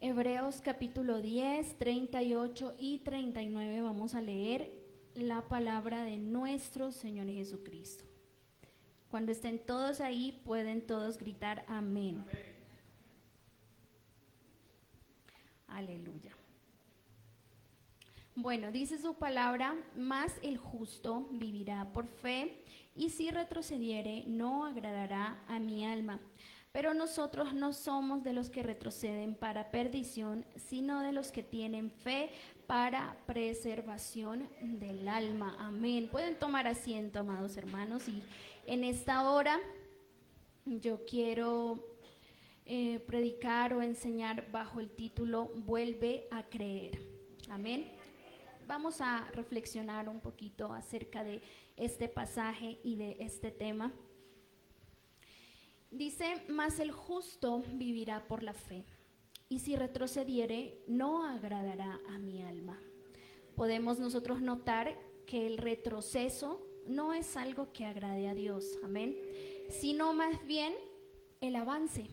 Hebreos capítulo 10, 38 y 39 vamos a leer la palabra de nuestro Señor Jesucristo. Cuando estén todos ahí, pueden todos gritar amén. Aleluya. Bueno, dice su palabra, mas el justo vivirá por fe, y si retrocediere, no agradará a mi alma. Pero nosotros no somos de los que retroceden para perdición, sino de los que tienen fe para preservación del alma. Amén. Pueden tomar asiento, amados hermanos, y en esta hora yo quiero predicar o enseñar bajo el título Vuelve a creer. Amén. Vamos a reflexionar un poquito acerca de este pasaje y de este tema. Dice, mas el justo vivirá por la fe, y si retrocediere, no agradará a mi alma. Podemos nosotros notar que el retroceso no es algo que agrade a Dios, amén, sino más bien el avance.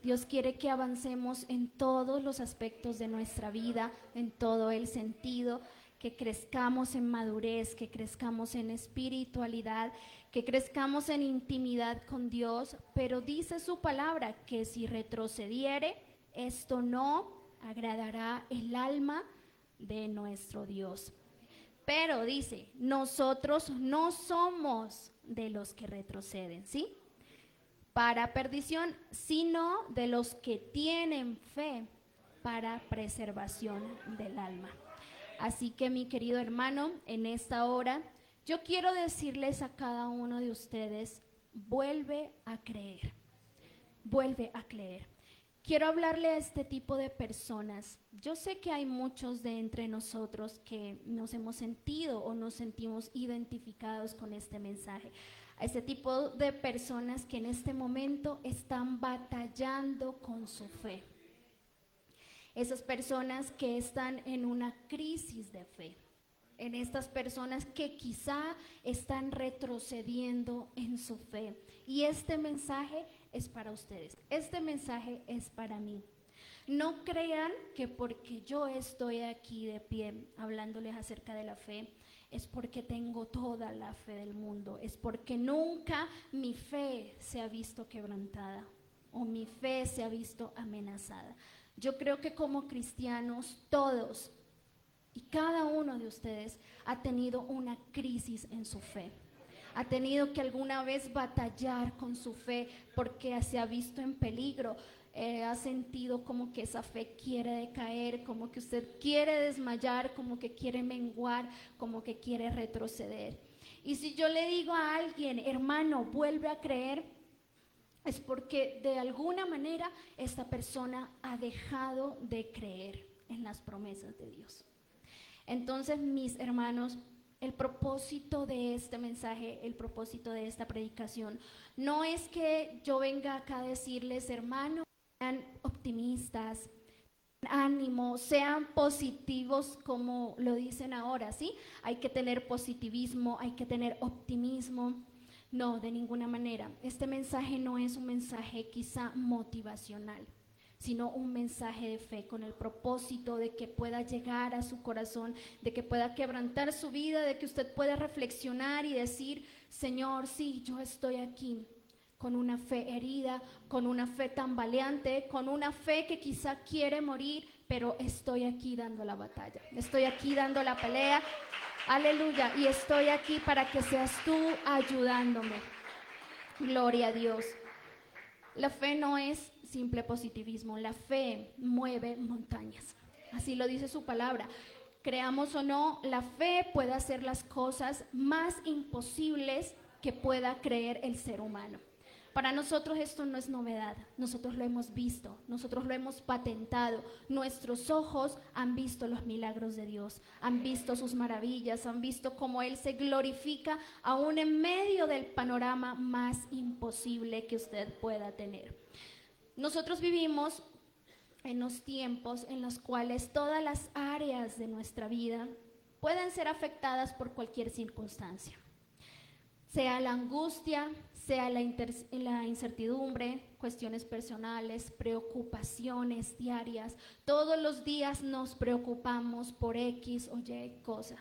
Dios quiere que avancemos en todos los aspectos de nuestra vida, en todo el sentido, que crezcamos en madurez, que crezcamos en espiritualidad, que crezcamos en intimidad con Dios, pero dice su palabra que si retrocediere, esto no agradará el alma de nuestro Dios. Pero dice, nosotros no somos de los que retroceden, ¿sí?, para perdición, sino de los que tienen fe para preservación del alma. Así que, mi querido hermano, en esta hora yo quiero decirles a cada uno de ustedes, vuelve a creer, vuelve a creer. Quiero hablarle a este tipo de personas. Yo sé que hay muchos de entre nosotros que nos hemos sentido o nos sentimos identificados con este mensaje. A este tipo de personas que en este momento están batallando con su fe. Esas personas que están en una crisis de fe. En estas personas que quizá están retrocediendo en su fe. Y este mensaje es para ustedes. Este mensaje es para mí. No crean que porque yo estoy aquí de pie hablándoles acerca de la fe, es porque tengo toda la fe del mundo, es porque nunca mi fe se ha visto quebrantada o mi fe se ha visto amenazada. Yo creo que como cristianos todos y cada uno de ustedes ha tenido una crisis en su fe. Ha tenido que alguna vez batallar con su fe porque se ha visto en peligro. Ha sentido como que esa fe quiere decaer, como que usted quiere desmayar, como que quiere menguar, como que quiere retroceder. Y si yo le digo a alguien, hermano, vuelve a creer, es porque de alguna manera esta persona ha dejado de creer en las promesas de Dios. Entonces, mis hermanos, el propósito de este mensaje, el propósito de esta predicación, no es que yo venga acá a decirles, hermanos, sean optimistas, ánimo, sean positivos como lo dicen ahora, ¿sí? Hay que tener positivismo, hay que tener optimismo. No, de ninguna manera. Este mensaje no es un mensaje quizá motivacional, sino un mensaje de fe con el propósito de que pueda llegar a su corazón, de que pueda quebrantar su vida, de que usted pueda reflexionar y decir, Señor, sí, yo estoy aquí con una fe herida, con una fe tambaleante, con una fe que quizá quiere morir, pero estoy aquí dando la batalla, estoy aquí dando la pelea, aleluya, y estoy aquí para que seas tú ayudándome. Gloria a Dios. La fe no es simple positivismo, la fe mueve montañas, así lo dice su palabra. Creamos o no, la fe puede hacer las cosas más imposibles que pueda creer el ser humano. Para nosotros esto no es novedad, nosotros lo hemos visto, nosotros lo hemos patentado, nuestros ojos han visto los milagros de Dios, han visto sus maravillas, han visto cómo Él se glorifica aún en medio del panorama más imposible que usted pueda tener. Nosotros vivimos en los tiempos en los cuales todas las áreas de nuestra vida pueden ser afectadas por cualquier circunstancia. Sea la angustia, sea la incertidumbre, cuestiones personales, preocupaciones diarias. Todos los días nos preocupamos por X o Y cosa.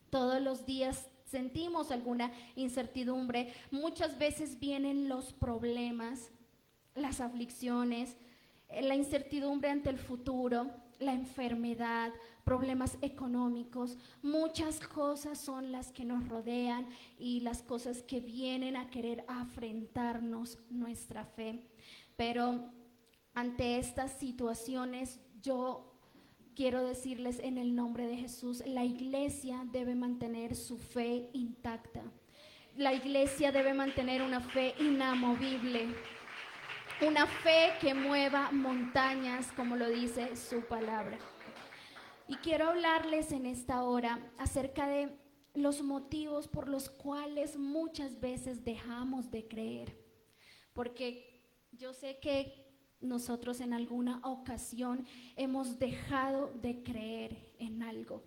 Todos los días sentimos alguna incertidumbre. Muchas veces vienen los problemas, las aflicciones, la incertidumbre ante el futuro, la enfermedad, problemas económicos. Muchas cosas son las que nos rodean y las cosas que vienen a querer afrentarnos nuestra fe. Pero ante estas situaciones yo quiero decirles en el nombre de Jesús, la iglesia debe mantener su fe intacta. La iglesia debe mantener una fe inamovible, una fe que mueva montañas, como lo dice su palabra. Y quiero hablarles en esta hora acerca de los motivos por los cuales muchas veces dejamos de creer. Porque yo sé que nosotros en alguna ocasión hemos dejado de creer en algo.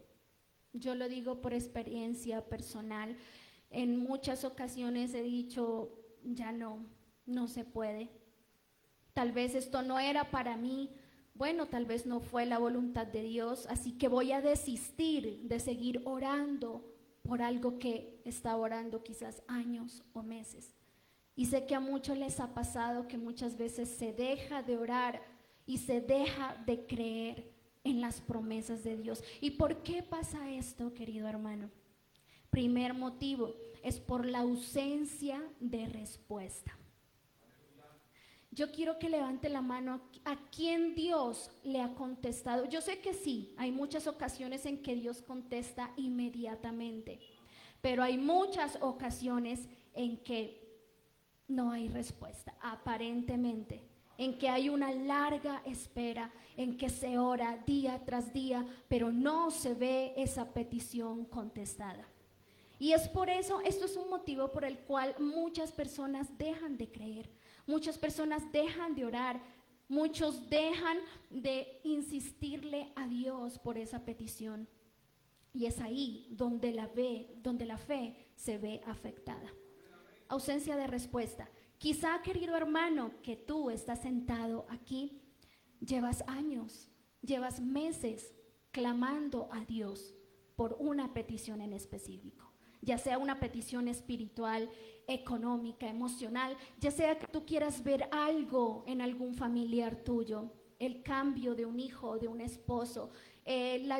Yo lo digo por experiencia personal. En muchas ocasiones he dicho, ya no se puede. Tal vez esto no era para mí. Bueno, tal vez no fue la voluntad de Dios, así que voy a desistir de seguir orando por algo que estaba orando quizás años o meses. Y sé que a muchos les ha pasado que muchas veces se deja de orar y se deja de creer en las promesas de Dios. ¿Y por qué pasa esto, querido hermano? Primer motivo es por la ausencia de respuesta. Yo quiero que levante la mano a quien Dios le ha contestado. Yo sé que sí, hay muchas ocasiones en que Dios contesta inmediatamente, pero hay muchas ocasiones en que no hay respuesta, aparentemente, en que hay una larga espera, en que se ora día tras día, pero no se ve esa petición contestada. Y es por eso, esto es un motivo por el cual muchas personas dejan de creer, muchas personas dejan de orar, muchos dejan de insistirle a Dios por esa petición. Y es ahí donde la fe se ve afectada. Ausencia de respuesta. Quizá, querido hermano, que tú estás sentado aquí, llevas años, llevas meses clamando a Dios por una petición en específico, ya sea una petición espiritual, económica, emocional, ya sea que tú quieras ver algo en algún familiar tuyo, el cambio de un hijo, de un esposo, el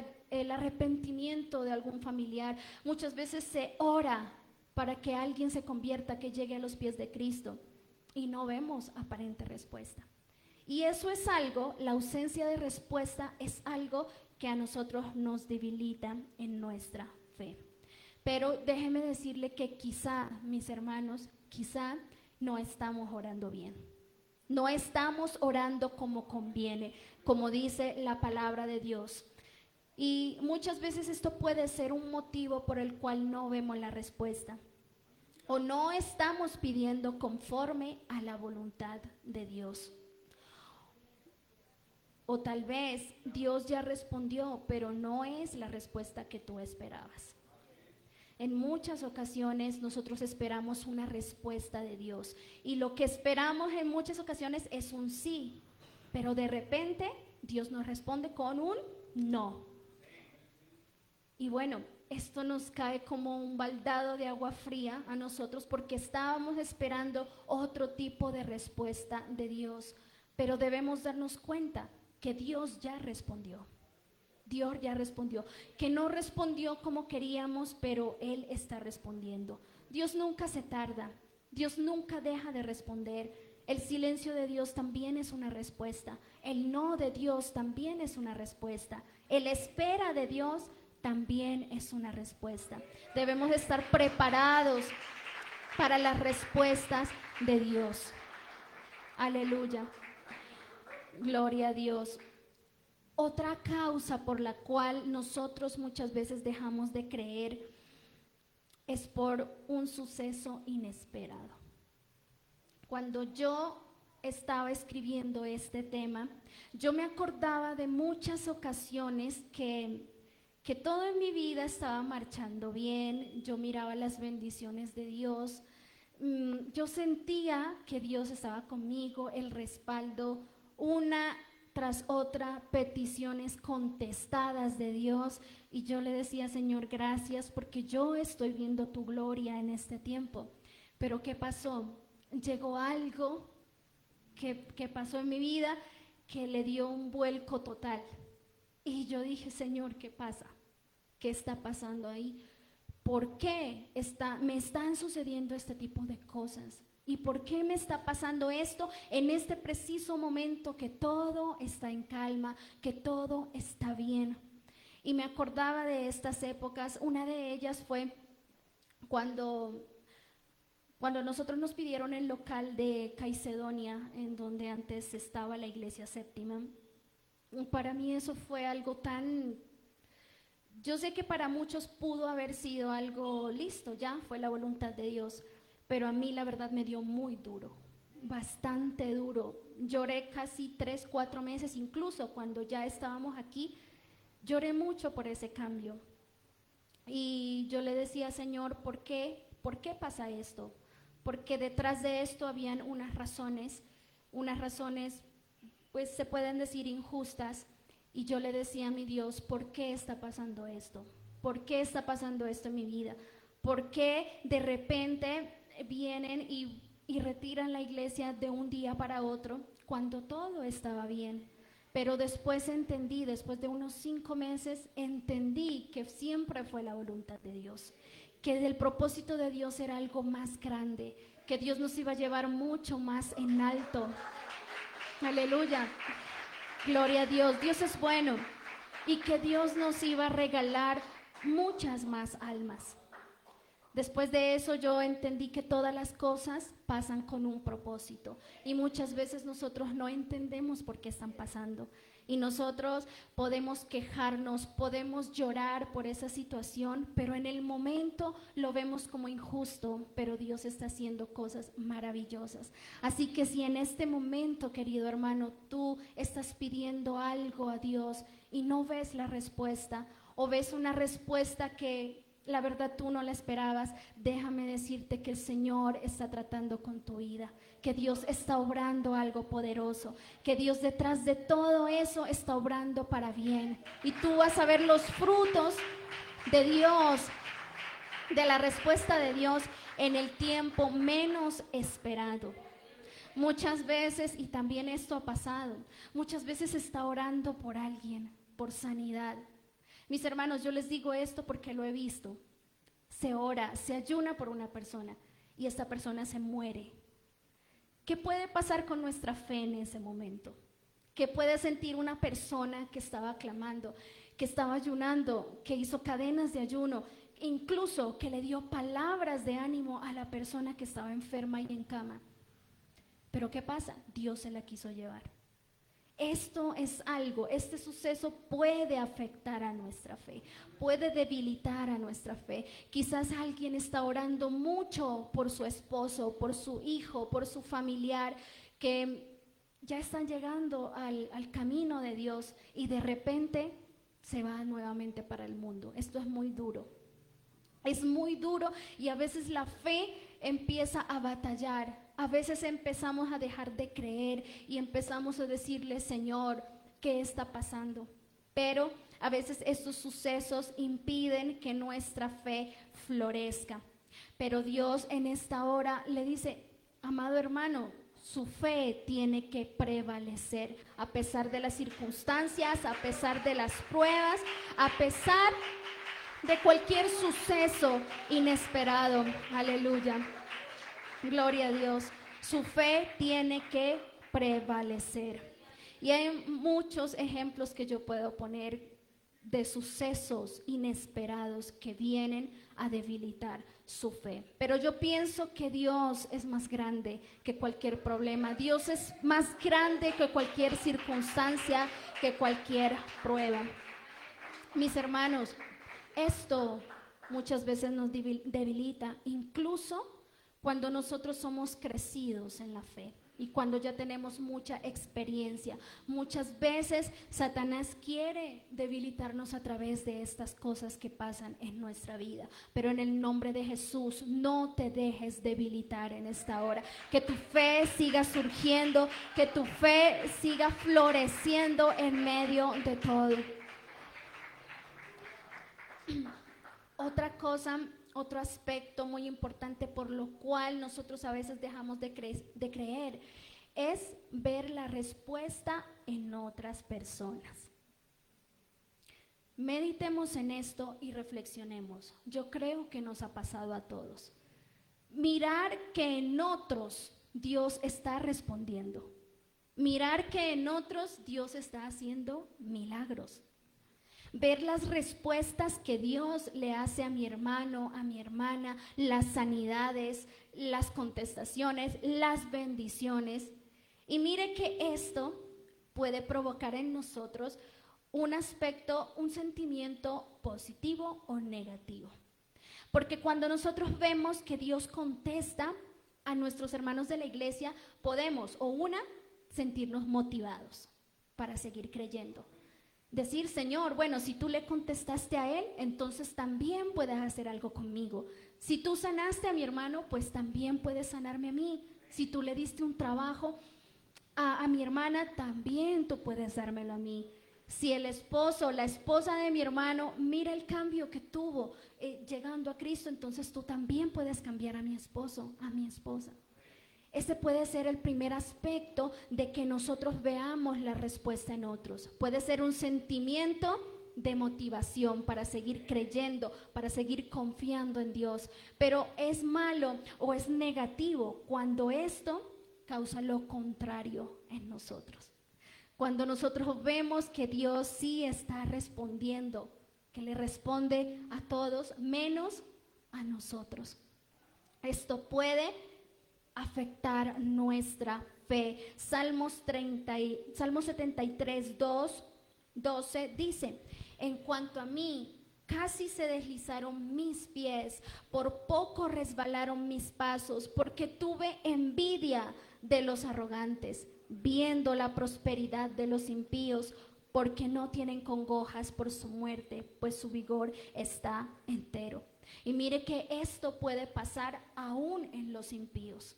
arrepentimiento de algún familiar. Muchas veces se ora para que alguien se convierta, que llegue a los pies de Cristo, y no vemos aparente respuesta. Y eso es algo, la ausencia de respuesta es algo que a nosotros nos debilita en nuestra fe. Pero déjeme decirle que quizá, mis hermanos, quizá no estamos orando bien. No estamos orando como conviene, como dice la palabra de Dios. Y muchas veces esto puede ser un motivo por el cual no vemos la respuesta. O no estamos pidiendo conforme a la voluntad de Dios. O tal vez Dios ya respondió, pero no es la respuesta que tú esperabas. En muchas ocasiones nosotros esperamos una respuesta de Dios. Y lo que esperamos en muchas ocasiones es un sí. Pero de repente Dios nos responde con un no. Y bueno, esto nos cae como un baldado de agua fría a nosotros porque estábamos esperando otro tipo de respuesta de Dios. Pero debemos darnos cuenta que Dios ya respondió. Dios ya respondió, que no respondió como queríamos, pero Él está respondiendo. Dios nunca se tarda, Dios nunca deja de responder. El silencio de Dios también es una respuesta. El no de Dios también es una respuesta. El espera de Dios también es una respuesta. Debemos estar preparados para las respuestas de Dios. Aleluya. Gloria a Dios. Otra causa por la cual nosotros muchas veces dejamos de creer es por un suceso inesperado. Cuando yo estaba escribiendo este tema, yo me acordaba de muchas ocasiones que todo en mi vida estaba marchando bien. Yo miraba las bendiciones de Dios, yo sentía que Dios estaba conmigo, el respaldo, una tras otra, peticiones contestadas de Dios, y yo le decía, Señor, gracias porque yo estoy viendo tu gloria en este tiempo. Pero ¿qué pasó? Llegó algo que pasó en mi vida que le dio un vuelco total. Y yo dije, Señor, ¿qué pasa? ¿Qué está pasando ahí? ¿Por qué me están sucediendo este tipo de cosas? ¿Y por qué me está pasando esto en este preciso momento que todo está en calma, que todo está bien? Y me acordaba de estas épocas. Una de ellas fue cuando nosotros nos pidieron el local de Caicedonia, en donde antes estaba la iglesia séptima. Para mí eso fue algo tan... Yo sé que para muchos pudo haber sido algo listo, ya fue la voluntad de Dios, pero a mí la verdad me dio muy duro, bastante duro. Lloré casi 3, 4 meses, incluso cuando ya estábamos aquí, lloré mucho por ese cambio. Y yo le decía, Señor, ¿por qué pasa esto? Porque detrás de esto habían unas razones, pues se pueden decir injustas. Y yo le decía a mi Dios, ¿por qué está pasando esto? ¿Por qué está pasando esto en mi vida? ¿Por qué de repente vienen y retiran la iglesia de un día para otro cuando todo estaba bien? Pero después entendí, después de unos 5 meses, entendí que siempre fue la voluntad de Dios, que el propósito de Dios era algo más grande, que Dios nos iba a llevar mucho más en alto. Aleluya. Gloria a Dios, Dios es bueno, y que Dios nos iba a regalar muchas más almas. Después de eso yo entendí que todas las cosas pasan con un propósito, y muchas veces nosotros no entendemos por qué están pasando, y nosotros podemos quejarnos, podemos llorar por esa situación, pero en el momento lo vemos como injusto, pero Dios está haciendo cosas maravillosas. Así que si en este momento, querido hermano, tú estás pidiendo algo a Dios y no ves la respuesta, o ves una respuesta que la verdad tú no la esperabas, déjame decirte que el Señor está tratando con tu vida, que Dios está obrando algo poderoso, que Dios detrás de todo eso está obrando para bien, y tú vas a ver los frutos de Dios, de la respuesta de Dios en el tiempo menos esperado. Muchas veces, y también esto ha pasado, muchas veces está orando por alguien, por sanidad. Mis hermanos, yo les digo esto porque lo he visto. Se ora, se ayuna por una persona y esta persona se muere. ¿Qué puede pasar con nuestra fe en ese momento? ¿Qué puede sentir una persona que estaba clamando, que estaba ayunando, que hizo cadenas de ayuno, incluso que le dio palabras de ánimo a la persona que estaba enferma y en cama? Pero ¿qué pasa? Dios se la quiso llevar. Esto es algo, este suceso puede afectar a nuestra fe, puede debilitar a nuestra fe. Quizás alguien está orando mucho por su esposo, por su hijo, por su familiar, que ya están llegando al camino de Dios y de repente se va nuevamente para el mundo. Esto es muy duro. Es muy duro, y a veces la fe empieza a batallar. A veces empezamos a dejar de creer y empezamos a decirle, Señor, ¿qué está pasando? Pero a veces estos sucesos impiden que nuestra fe florezca. Pero Dios en esta hora le dice, amado hermano, su fe tiene que prevalecer a pesar de las circunstancias, a pesar de las pruebas, a pesar de cualquier suceso inesperado. Aleluya. Gloria a Dios. Su fe tiene que prevalecer. Y hay muchos ejemplos que yo puedo poner de sucesos inesperados que vienen a debilitar su fe. Pero yo pienso que Dios es más grande que cualquier problema. Dios es más grande que cualquier circunstancia, que cualquier prueba. Mis hermanos, esto muchas veces nos debilita, incluso cuando nosotros somos crecidos en la fe. y cuando ya tenemos mucha experiencia. Muchas veces Satanás quiere debilitarnos a través de estas cosas que pasan en nuestra vida, pero en el nombre de Jesús no te dejes debilitar en esta hora. Que tu fe siga surgiendo, que tu fe siga floreciendo en medio de todo. Otra cosa, otro aspecto muy importante por lo cual nosotros a veces dejamos de creer es ver la respuesta en otras personas. Meditemos en esto y reflexionemos. Yo creo que nos ha pasado a todos. Mirar que en otros Dios está respondiendo. Mirar que en otros Dios está haciendo milagros. Ver las respuestas que Dios le hace a mi hermano, a mi hermana, las sanidades, las contestaciones, las bendiciones. Y mire que esto puede provocar en nosotros un aspecto, un sentimiento positivo o negativo. Porque cuando nosotros vemos que Dios contesta a nuestros hermanos de la iglesia, podemos, sentirnos motivados para seguir creyendo. Decir, Señor, bueno, si tú le contestaste a él, entonces también puedes hacer algo conmigo. Si tú sanaste a mi hermano, pues también puedes sanarme a mí. Si tú le diste un trabajo a mi hermana, también tú puedes dármelo a mí. Si el esposo o la esposa de mi hermano mira el cambio que tuvo llegando a Cristo, entonces tú también puedes cambiar a mi esposo, a mi esposa. Ese puede ser el primer aspecto de que nosotros veamos la respuesta en otros. Puede ser un sentimiento de motivación para seguir creyendo, para seguir confiando en Dios. Pero es malo o es negativo cuando esto causa lo contrario en nosotros. Cuando nosotros vemos que Dios sí está respondiendo, que le responde a todos menos a nosotros. Esto puede afectar nuestra fe. Salmos 73, 12 dice: en cuanto a mí, casi se deslizaron mis pies, por poco resbalaron mis pasos, porque tuve envidia de los arrogantes, viendo la prosperidad de los impíos, porque no tienen congojas por su muerte, pues su vigor está entero. Y mire que esto puede pasar aún en los impíos,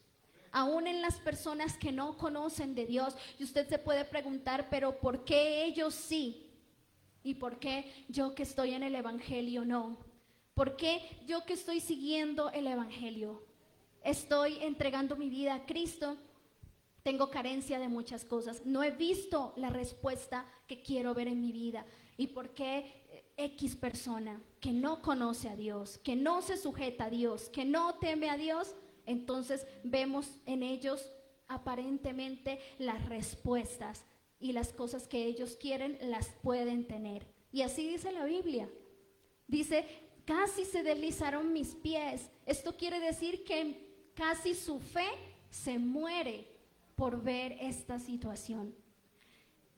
aún en las personas que no conocen de Dios. Y usted se puede preguntar, pero ¿por qué ellos sí? ¿Y por qué yo que estoy en el evangelio no? ¿Por qué yo que estoy siguiendo el evangelio, estoy entregando mi vida a Cristo, tengo carencia de muchas cosas, no he visto la respuesta que quiero ver en mi vida? ¿Y por qué X persona que no conoce a Dios, que no se sujeta a Dios, que no teme a Dios, entonces vemos en ellos aparentemente las respuestas y las cosas que ellos quieren las pueden tener? Y así dice la Biblia. Dice, casi se deslizaron mis pies. Esto quiere decir que casi su fe se muere por ver esta situación.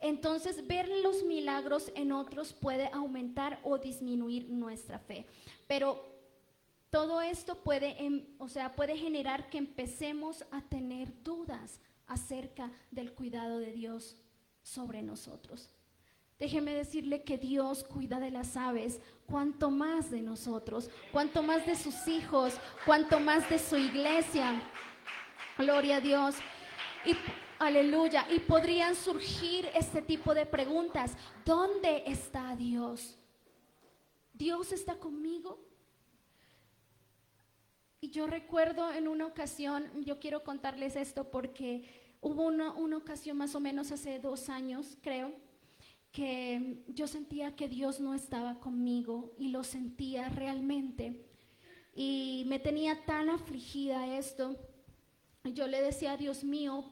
Entonces, ver los milagros en otros puede aumentar o disminuir nuestra fe. Pero todo esto puede generar que empecemos a tener dudas acerca del cuidado de Dios sobre nosotros. Déjeme decirle que Dios cuida de las aves, cuanto más de nosotros, cuanto más de sus hijos, cuanto más de su iglesia. Gloria a Dios. Y aleluya. Y podrían surgir este tipo de preguntas. ¿Dónde está Dios? ¿Dios está conmigo? Y yo recuerdo en una ocasión, yo quiero contarles esto porque hubo una ocasión más o menos hace 2 años, creo, que yo sentía que Dios no estaba conmigo y lo sentía realmente. Y me tenía tan afligida esto. Yo le decía a Dios mío,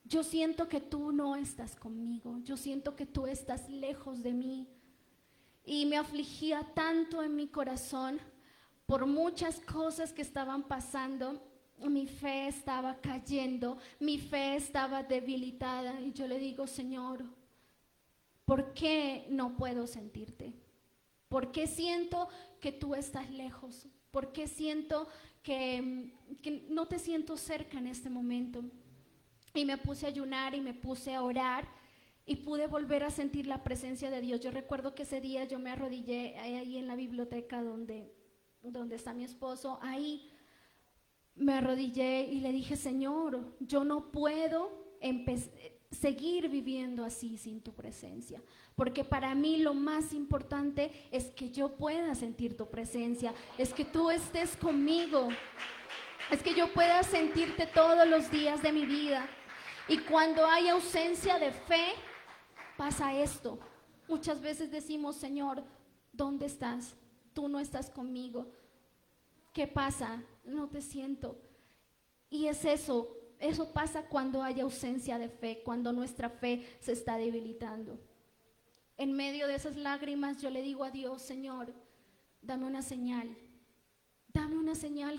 yo siento que tú no estás conmigo, yo siento que tú estás lejos de mí. Y me afligía tanto en mi corazón por muchas cosas que estaban pasando. Mi fe estaba cayendo, mi fe estaba debilitada. Y yo le digo, Señor, ¿por qué no puedo sentirte? ¿Por qué siento que tú estás lejos? ¿Por qué siento que no te siento cerca en este momento? y me puse a ayunar y me puse a orar y pude volver a sentir la presencia de Dios. Yo recuerdo que ese día yo me arrodillé ahí en la biblioteca donde está mi esposo, ahí me arrodillé y le dije, Señor, yo no puedo seguir viviendo así sin tu presencia, porque para mí lo más importante es que yo pueda sentir tu presencia, es que tú estés conmigo, es que yo pueda sentirte todos los días de mi vida. Y cuando hay ausencia de fe, pasa esto. Muchas veces decimos, Señor, ¿dónde estás? Tú no estás conmigo. ¿Qué pasa? No te siento. Y es eso pasa cuando hay ausencia de fe, cuando nuestra fe se está debilitando. En medio de esas lágrimas yo le digo a Dios, Señor, dame una señal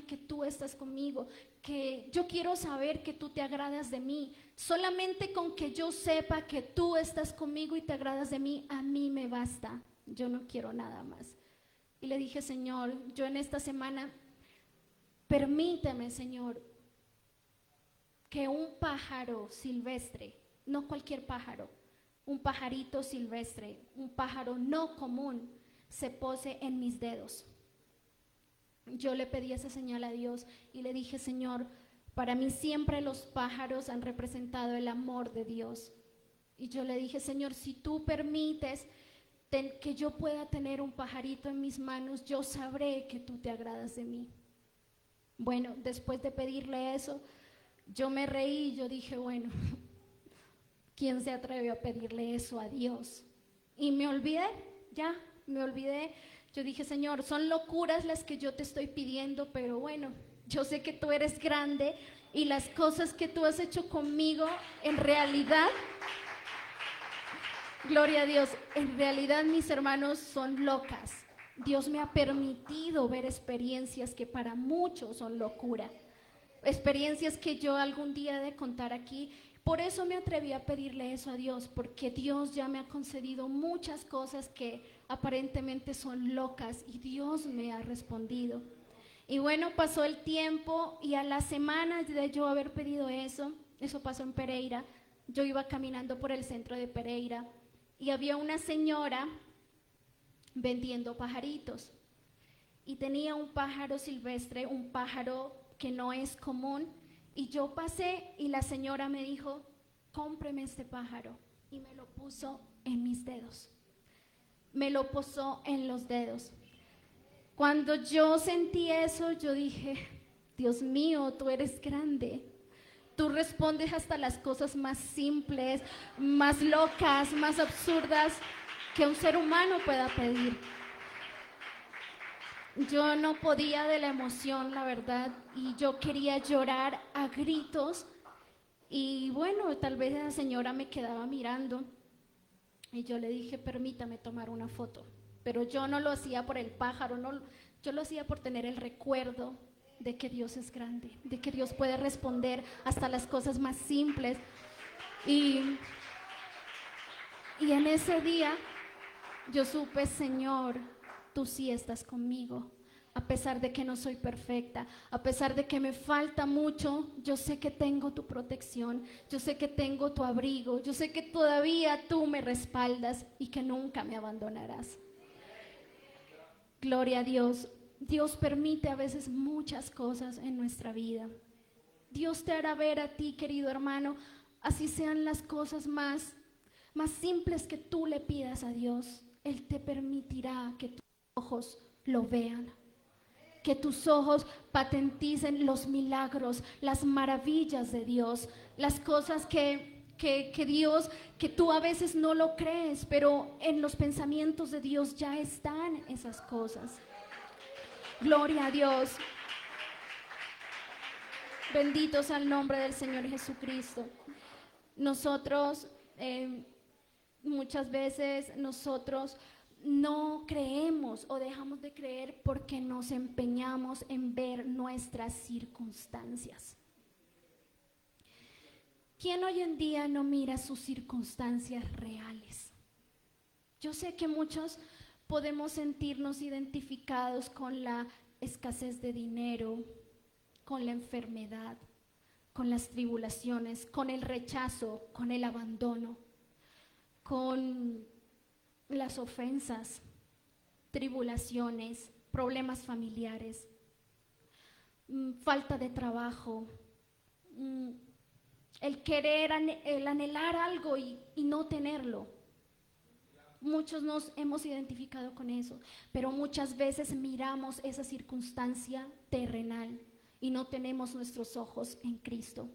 que tú estás conmigo, que yo quiero saber que tú te agradas de mí. Solamente con que yo sepa que tú estás conmigo y te agradas de mí, a mí me basta, yo no quiero nada más. Y le dije, Señor, yo en esta semana, permíteme, Señor, que un pájaro silvestre, no cualquier pájaro, un pajarito silvestre, un pájaro no común, se pose en mis dedos. Yo le pedí esa señal a Dios y le dije, Señor, para mí siempre los pájaros han representado el amor de Dios. Y yo le dije, Señor, si tú permites que yo pueda tener un pajarito en mis manos, yo sabré que tú te agradas de mí. Bueno, después de pedirle eso, yo me reí y yo dije, bueno, ¿quién se atrevió a pedirle eso a Dios? Y me olvidé. Yo dije, Señor, son locuras las que yo te estoy pidiendo, pero bueno, yo sé que tú eres grande y las cosas que tú has hecho conmigo, en realidad, gloria a Dios, en realidad mis hermanos son locas. Dios me ha permitido ver experiencias que para muchos son locura. Experiencias que yo algún día he de contar aquí. Por eso me atreví a pedirle eso a Dios, porque Dios ya me ha concedido muchas cosas que aparentemente son locas y Dios me ha respondido. Y bueno, pasó el tiempo y a la semana de yo haber pedido eso pasó en Pereira. Yo iba caminando por el centro de Pereira y había una señora vendiendo pajaritos y tenía un pájaro silvestre, un pájaro que no es común, y yo pasé y la señora me dijo, cómpreme este pájaro, y me lo puso en mis dedos, me lo posó en los dedos. Cuando yo sentí eso, yo dije, Dios mío, tú eres grande, tú respondes hasta las cosas más simples, más locas, más absurdas que un ser humano pueda pedir. Yo no podía de la emoción, la verdad, y yo quería llorar a gritos. Y bueno, tal vez la señora me quedaba mirando y yo le dije, permítame tomar una foto. Pero yo no lo hacía por el pájaro, no, yo lo hacía por tener el recuerdo de que Dios es grande, de que Dios puede responder hasta las cosas más simples. Y en ese día yo supe, Señor, tú sí estás conmigo, a pesar de que no soy perfecta, a pesar de que me falta mucho, yo sé que tengo tu protección, yo sé que tengo tu abrigo, yo sé que todavía tú me respaldas y que nunca me abandonarás. Gloria a Dios. Dios permite a veces muchas cosas en nuestra vida. Dios te hará ver a ti, querido hermano, así sean las cosas más simples que tú le pidas a Dios. Él te permitirá que tus ojos lo vean, que tus ojos patenticen los milagros, las maravillas de Dios, las cosas que Dios, que tú a veces no lo crees, pero en los pensamientos de Dios ya están esas cosas. Gloria a Dios. Benditos al nombre del Señor Jesucristo. Nosotros, muchas veces nosotros no creemos o dejamos de creer porque nos empeñamos en ver nuestras circunstancias. ¿Quién hoy en día no mira sus circunstancias reales? Yo sé que muchos podemos sentirnos identificados con la escasez de dinero, con la enfermedad, con las tribulaciones, con el rechazo, con el abandono, con las ofensas, tribulaciones, problemas familiares, falta de trabajo, el querer, el anhelar algo y no tenerlo. Muchos nos hemos identificado con eso, pero muchas veces miramos esa circunstancia terrenal y no tenemos nuestros ojos en Cristo.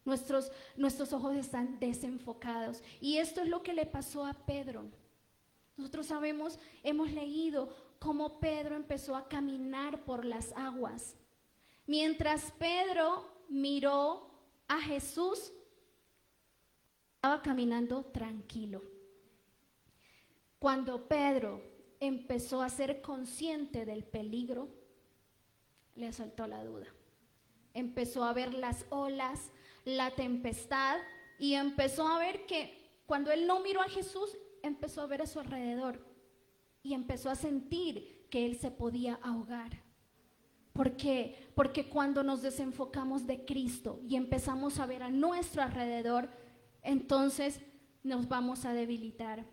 Nuestros ojos están desenfocados. Y esto es lo que le pasó a Pedro. Nosotros sabemos, hemos leído cómo Pedro empezó a caminar por las aguas. Mientras Pedro miró a Jesús, estaba caminando tranquilo. Cuando Pedro empezó a ser consciente del peligro, le asaltó la duda. Empezó a ver las olas, la tempestad, y empezó a ver que cuando él no miró a Jesús, empezó a ver a su alrededor y empezó a sentir que él se podía ahogar. ¿Por qué? Porque cuando nos desenfocamos de Cristo y empezamos a ver a nuestro alrededor, entonces nos vamos a debilitar.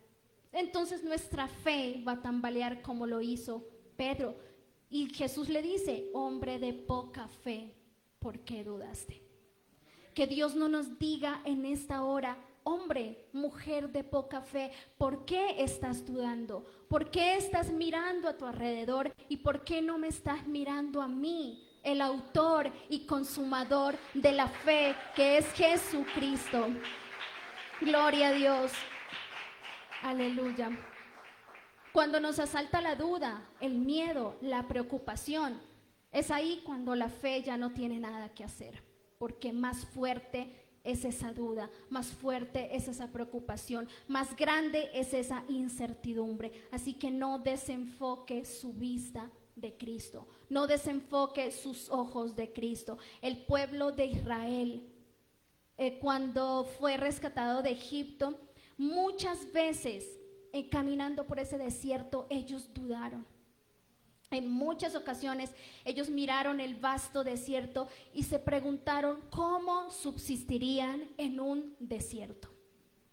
Entonces nuestra fe va a tambalear como lo hizo Pedro. Y Jesús le dice: hombre de poca fe, ¿por qué dudaste? Que Dios no nos diga en esta hora: hombre, mujer de poca fe, ¿por qué estás dudando? ¿Por qué estás mirando a tu alrededor? ¿Y por qué no me estás mirando a mí, el autor y consumador de la fe, que es Jesucristo? Gloria a Dios. Aleluya. Cuando nos asalta la duda, el miedo, la preocupación, es ahí cuando la fe ya no tiene nada que hacer, porque más fuerte es esa duda, más fuerte es esa preocupación, más grande es esa incertidumbre. Así que no desenfoque su vista de Cristo, no desenfoque sus ojos de Cristo. El pueblo de Israel, cuando fue rescatado de Egipto, muchas veces caminando por ese desierto, ellos dudaron. En muchas ocasiones ellos miraron el vasto desierto y se preguntaron cómo subsistirían en un desierto.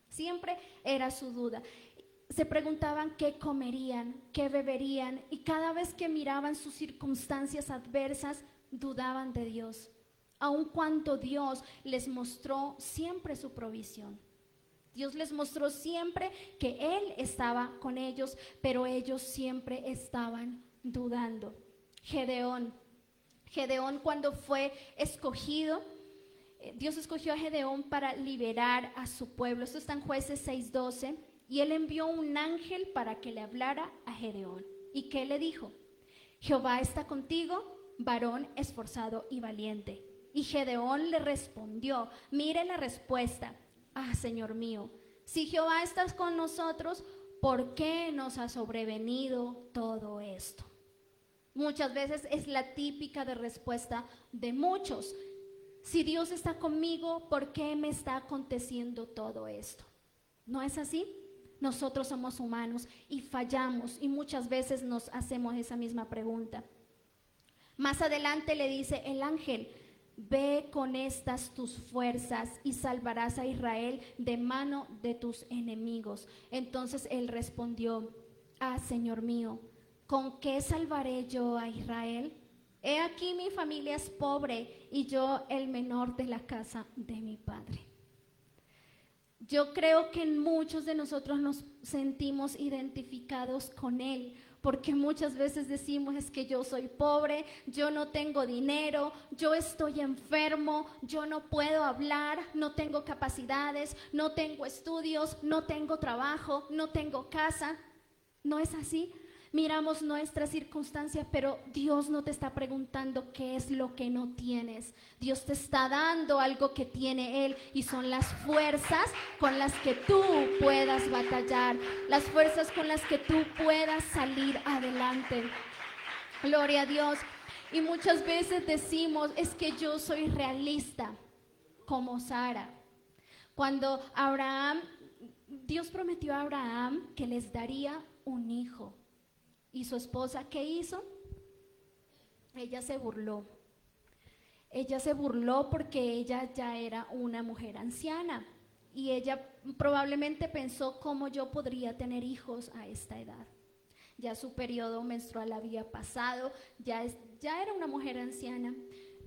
Siempre era su duda. Se preguntaban qué comerían, qué beberían, y cada vez que miraban sus circunstancias adversas, dudaban de Dios, aun cuando Dios les mostró siempre su provisión. Dios les mostró siempre que Él estaba con ellos, pero ellos siempre estaban dudando. Gedeón, cuando fue escogido, Dios escogió a Gedeón para liberar a su pueblo. Esto está en Jueces 6:12. Y él envió un ángel para que le hablara a Gedeón. ¿Y qué le dijo? Jehová está contigo, varón esforzado y valiente. Y Gedeón le respondió, mire la respuesta: ah, Señor mío, si Jehová está con nosotros, ¿por qué nos ha sobrevenido todo esto? Muchas veces es la típica de respuesta de muchos. Si Dios está conmigo, ¿por qué me está aconteciendo todo esto? ¿No es así? Nosotros somos humanos y fallamos, y muchas veces nos hacemos esa misma pregunta. Más adelante le dice el ángel: ve con estas tus fuerzas y salvarás a Israel de mano de tus enemigos. Entonces él respondió: ah, Señor mío, ¿con qué salvaré yo a Israel? He aquí mi familia es pobre y yo el menor de la casa de mi padre. Yo creo que muchos de nosotros nos sentimos identificados con él, porque muchas veces decimos: es que yo soy pobre, yo no tengo dinero, yo estoy enfermo, yo no puedo hablar, no tengo capacidades, no tengo estudios, no tengo trabajo, no tengo casa. ¿No es así? Miramos nuestras circunstancias, pero Dios no te está preguntando qué es lo que no tienes. Dios te está dando algo que tiene Él, y son las fuerzas con las que tú puedas batallar, las fuerzas con las que tú puedas salir adelante. Gloria a Dios. Y muchas veces decimos: es que yo soy realista, como Sara. Cuando Dios prometió a Abraham que les daría un hijo. ¿Y su esposa qué hizo? Ella se burló. Ella se burló porque ella ya era una mujer anciana y ella probablemente pensó cómo yo podría tener hijos a esta edad. Ya su periodo menstrual había pasado, ya era una mujer anciana,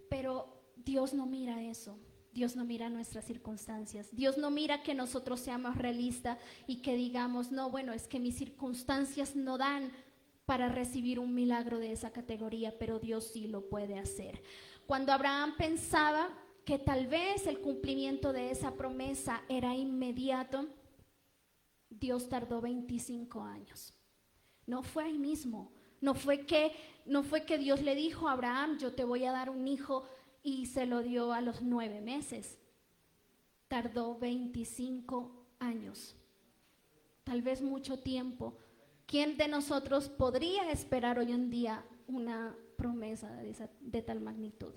pero Dios no mira eso. Dios no mira nuestras circunstancias. Dios no mira que nosotros seamos realistas y que digamos, no, bueno, es que mis circunstancias no dan para recibir un milagro de esa categoría, pero Dios sí lo puede hacer. Cuando Abraham pensaba que tal vez el cumplimiento de esa promesa era inmediato, Dios tardó 25 años. No fue ahí mismo. No fue que Dios le dijo a Abraham, yo te voy a dar un hijo, y se lo dio a los 9 meses. Tardó 25 años. Tal vez mucho tiempo. ¿Quién de nosotros podría esperar hoy en día una promesa de tal magnitud?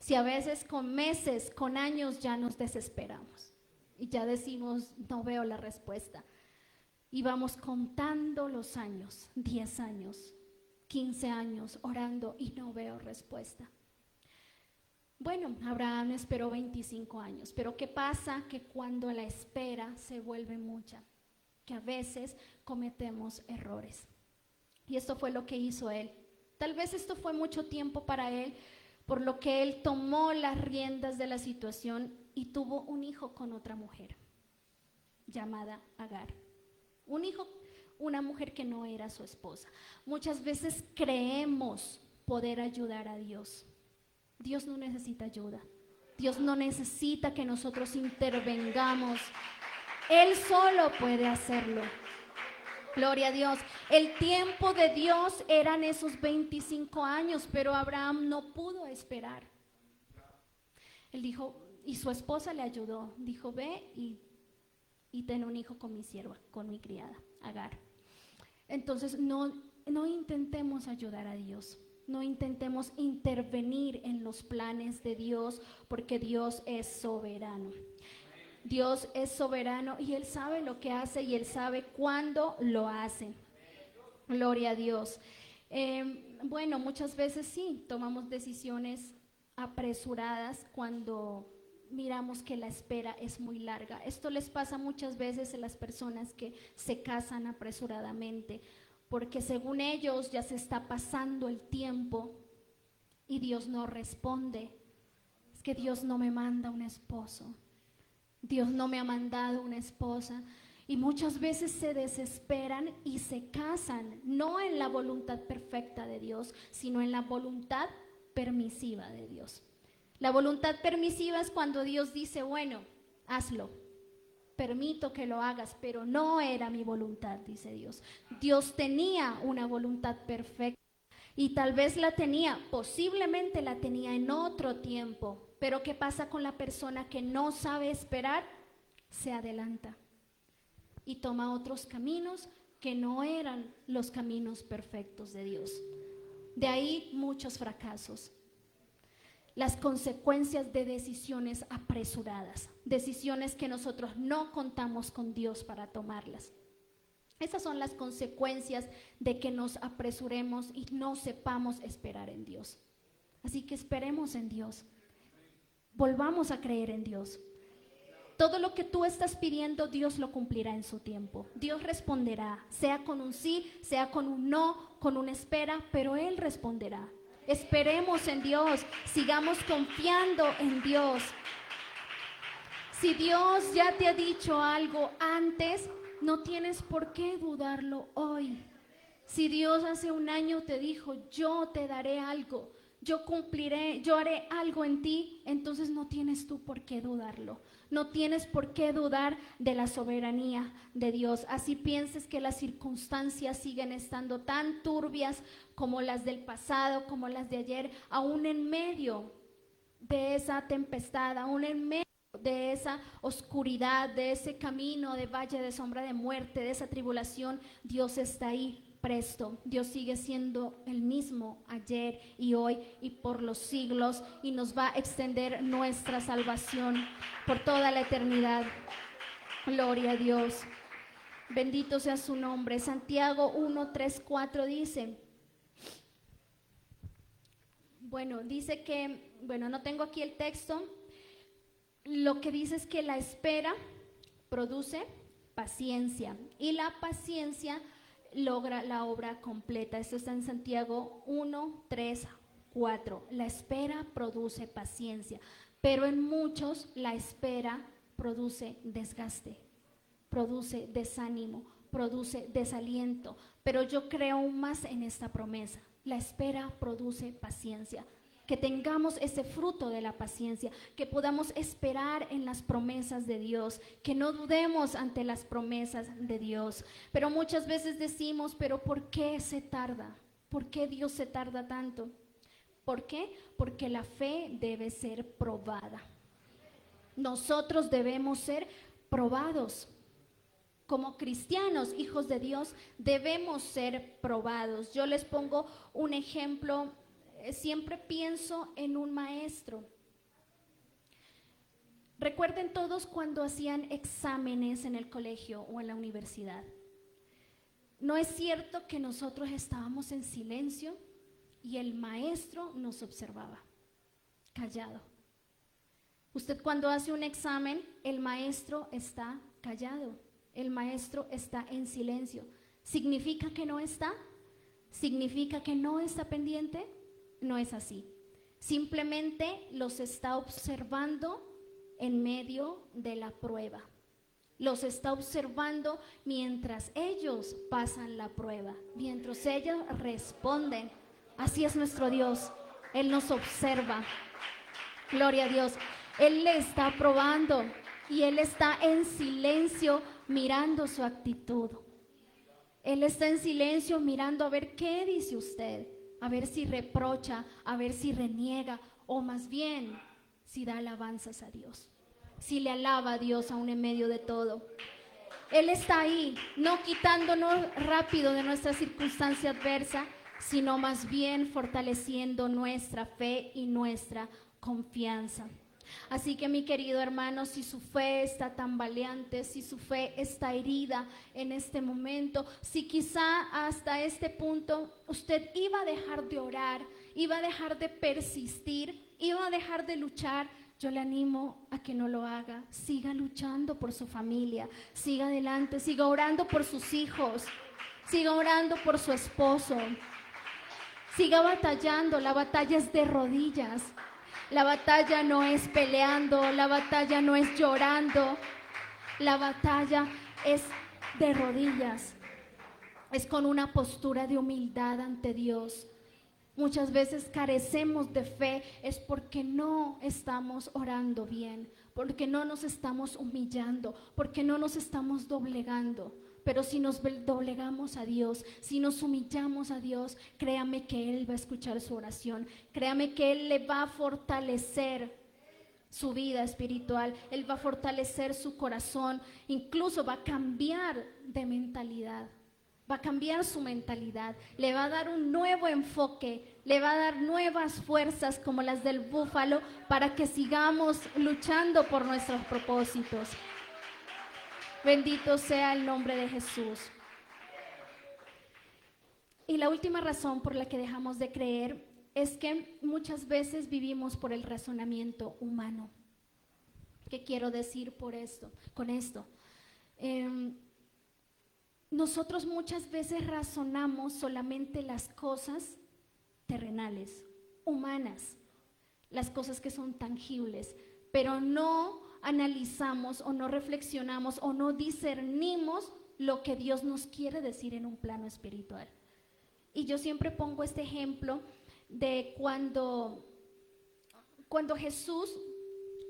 Si a veces con meses, con años ya nos desesperamos y ya decimos, no veo la respuesta. Y vamos contando los años, 10 años, 15 años, orando y no veo respuesta. Bueno, Abraham esperó 25 años, pero ¿qué pasa? Que cuando la espera se vuelve mucha, que a veces cometemos errores. Y esto fue lo que hizo él. Tal vez esto fue mucho tiempo para él, por lo que él tomó las riendas de la situación y tuvo un hijo con otra mujer, llamada Agar. Un hijo, una mujer que no era su esposa. Muchas veces creemos poder ayudar a Dios. Dios no necesita ayuda. Dios no necesita que nosotros intervengamos. Él solo puede hacerlo. Gloria a Dios. El tiempo de Dios eran esos 25 años, pero Abraham no pudo esperar. Él dijo, y su esposa le ayudó. Dijo, ve y ten un hijo con mi sierva, con mi criada, Agar. Entonces no intentemos ayudar a Dios. No intentemos intervenir en los planes de Dios, porque Dios es soberano. Dios es soberano y Él sabe lo que hace y Él sabe cuándo lo hace. Gloria a Dios. Bueno, muchas veces sí, tomamos decisiones apresuradas cuando miramos que la espera es muy larga. Esto les pasa muchas veces a las personas que se casan apresuradamente, porque según ellos ya se está pasando el tiempo y Dios no responde. Es que Dios no me manda un esposo, Dios no me ha mandado una esposa, y muchas veces se desesperan y se casan, no en la voluntad perfecta de Dios, sino en la voluntad permisiva de Dios. La voluntad permisiva es cuando Dios dice, bueno, hazlo. Permito que lo hagas, pero no era mi voluntad, dice Dios. Dios tenía una voluntad perfecta y tal vez la tenía, posiblemente la tenía en otro tiempo, pero ¿qué pasa con la persona que no sabe esperar? Se adelanta y toma otros caminos que no eran los caminos perfectos de Dios. De ahí muchos fracasos. Las consecuencias de decisiones apresuradas, decisiones que nosotros no contamos con Dios para tomarlas. Esas son las consecuencias de que nos apresuremos y no sepamos esperar en Dios. Así que esperemos en Dios. Volvamos a creer en Dios. Todo lo que tú estás pidiendo, Dios lo cumplirá en su tiempo. Dios responderá, sea con un sí, sea con un no, con una espera, pero Él responderá. Esperemos en Dios, sigamos confiando en Dios. Si Dios ya te ha dicho algo antes, no tienes por qué dudarlo hoy. Si Dios hace un año te dijo, yo te daré algo, yo cumpliré, yo haré algo en ti, entonces no tienes tú por qué dudarlo. No tienes por qué dudar de la soberanía de Dios. Así pienses que las circunstancias siguen estando tan turbias como las del pasado, como las de ayer, aún en medio de esa tempestad, aún en medio de esa oscuridad, de ese camino de valle de sombra de muerte, de esa tribulación, Dios está ahí presto. Dios sigue siendo el mismo ayer y hoy y por los siglos, y nos va a extender nuestra salvación por toda la eternidad. Gloria a Dios. Bendito sea su nombre. Santiago 1, 3, 4 dice, bueno, dice que bueno, no tengo aquí el texto, lo que dice es que la espera produce paciencia y la paciencia logra la obra completa. Esto está en Santiago 1, 3, 4. La espera produce paciencia, pero en muchos la espera produce desgaste, produce desánimo, produce desaliento. Pero yo creo aún más en esta promesa. La espera produce paciencia. Que tengamos ese fruto de la paciencia, que podamos esperar en las promesas de Dios, que no dudemos ante las promesas de Dios. Pero muchas veces decimos, pero ¿por qué se tarda? ¿Por qué Dios se tarda tanto? ¿Por qué? Porque la fe debe ser probada. Nosotros debemos ser probados. Como cristianos, hijos de Dios, debemos ser probados. Yo les pongo un ejemplo. Siempre pienso en un maestro. Recuerden todos cuando hacían exámenes en el colegio o en la universidad. ¿No es cierto que nosotros estábamos en silencio y el maestro nos observaba, callado? Usted cuando hace un examen, el maestro está callado, el maestro está en silencio. ¿Significa que no está? ¿Significa que no está pendiente? No es así. Simplemente los está observando en medio de la prueba. Los está observando mientras ellos pasan la prueba, mientras ellos responden. Así es nuestro Dios. Él nos observa. Gloria a Dios. Él le está probando y Él está en silencio mirando su actitud. Él está en silencio mirando a ver qué dice usted, a ver si reprocha, a ver si reniega o más bien si da alabanzas a Dios, si le alaba a Dios aún en medio de todo. Él está ahí, no quitándonos rápido de nuestra circunstancia adversa, sino más bien fortaleciendo nuestra fe y nuestra confianza. Así que mi querido hermano, si su fe está tambaleante, si su fe está herida en este momento, si quizá hasta este punto usted iba a dejar de orar, iba a dejar de persistir, iba a dejar de luchar, yo le animo a que no lo haga. Siga luchando por su familia, siga adelante, siga orando por sus hijos, siga orando por su esposo, siga batallando. La batalla es de rodillas. La batalla no es peleando, la batalla no es llorando, la batalla es de rodillas, es con una postura de humildad ante Dios. Muchas veces carecemos de fe, es porque no estamos orando bien, porque no nos estamos humillando, porque no nos estamos doblegando. Pero si nos doblegamos a Dios, si nos humillamos a Dios, créame que Él va a escuchar su oración. Créame que Él le va a fortalecer su vida espiritual. Él va a fortalecer su corazón. Incluso va a cambiar de mentalidad. Va a cambiar su mentalidad. Le va a dar un nuevo enfoque. Le va a dar nuevas fuerzas como las del búfalo para que sigamos luchando por nuestros propósitos. Bendito sea el nombre de Jesús. Y la última razón por la que dejamos de creer es que muchas veces vivimos por el razonamiento humano. ¿Qué quiero decir con esto? Nosotros muchas veces razonamos solamente las cosas terrenales, humanas, las cosas que son tangibles, pero no analizamos o no reflexionamos o no discernimos lo que Dios nos quiere decir en un plano espiritual. Y yo siempre pongo este ejemplo de cuando Jesús,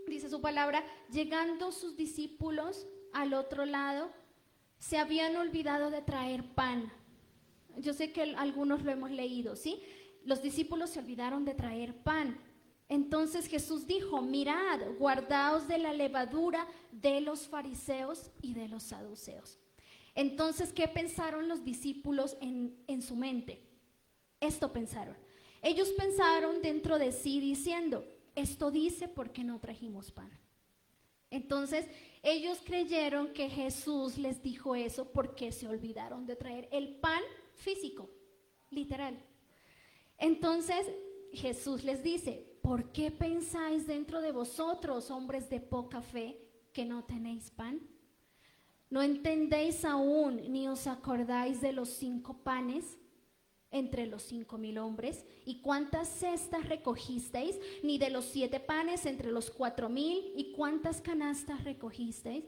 dice su palabra, llegando sus discípulos al otro lado, se habían olvidado de traer pan. Yo sé que algunos lo hemos leído, ¿sí? Los discípulos se olvidaron de traer pan. Entonces Jesús dijo, mirad, guardaos de la levadura de los fariseos y de los saduceos. Entonces, ¿qué pensaron los discípulos en su mente? Esto pensaron. Ellos pensaron dentro de sí diciendo, esto dice porque no trajimos pan. Entonces, ellos creyeron que Jesús les dijo eso porque se olvidaron de traer el pan físico, literal. Entonces, Jesús les dice, ¿por qué pensáis dentro de vosotros, hombres de poca fe, que no tenéis pan? ¿No entendéis aún ni os acordáis de los 5 panes entre los 5,000 hombres? ¿Y cuántas cestas recogisteis? Ni de los 7 panes entre los 4,000. ¿Y cuántas canastas recogisteis?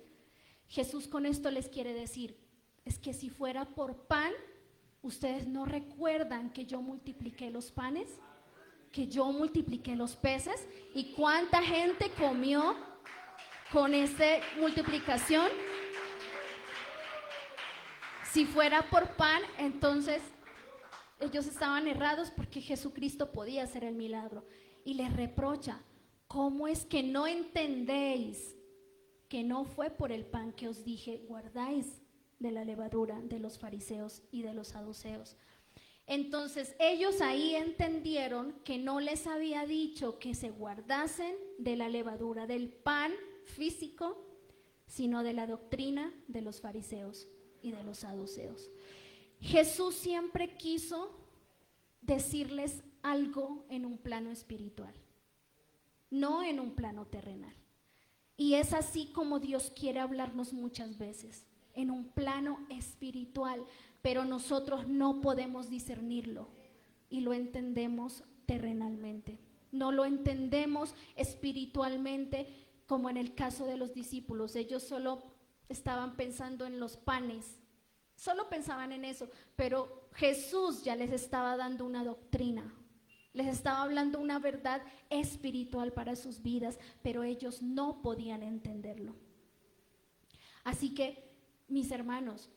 Jesús con esto les quiere decir, es que si fuera por pan, ¿ustedes no recuerdan que yo multipliqué los panes? ¿Que yo multipliqué los peces? ¿Y cuánta gente comió con esa multiplicación? Si fuera por pan, entonces ellos estaban errados porque Jesucristo podía hacer el milagro. Y les reprocha, ¿cómo es que no entendéis que no fue por el pan que os dije, guardáis de la levadura de los fariseos y de los saduceos? Entonces ellos ahí entendieron que no les había dicho que se guardasen de la levadura del pan físico, sino de la doctrina de los fariseos y de los saduceos. Jesús siempre quiso decirles algo en un plano espiritual, no en un plano terrenal. Y es así como Dios quiere hablarnos muchas veces, en un plano espiritual, pero nosotros no podemos discernirlo y lo entendemos terrenalmente. No lo entendemos espiritualmente, como en el caso de los discípulos. Ellos solo estaban pensando en los panes, solo pensaban en eso, pero Jesús ya les estaba dando una doctrina, les estaba hablando una verdad espiritual para sus vidas, pero ellos no podían entenderlo. Así que, mis hermanos,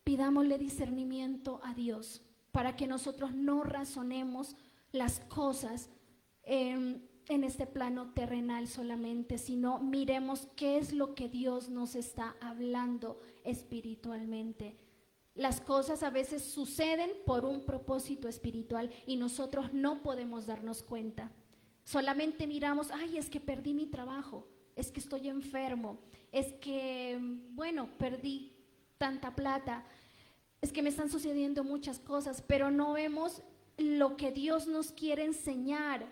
pidámosle discernimiento a Dios para que nosotros no razonemos las cosas en este plano terrenal solamente, sino miremos qué es lo que Dios nos está hablando espiritualmente. Las cosas a veces suceden por un propósito espiritual y nosotros no podemos darnos cuenta. Solamente miramos, ay, es que perdí mi trabajo, es que estoy enfermo, es que, bueno, perdí tanta plata, es que me están sucediendo muchas cosas, pero no vemos lo que Dios nos quiere enseñar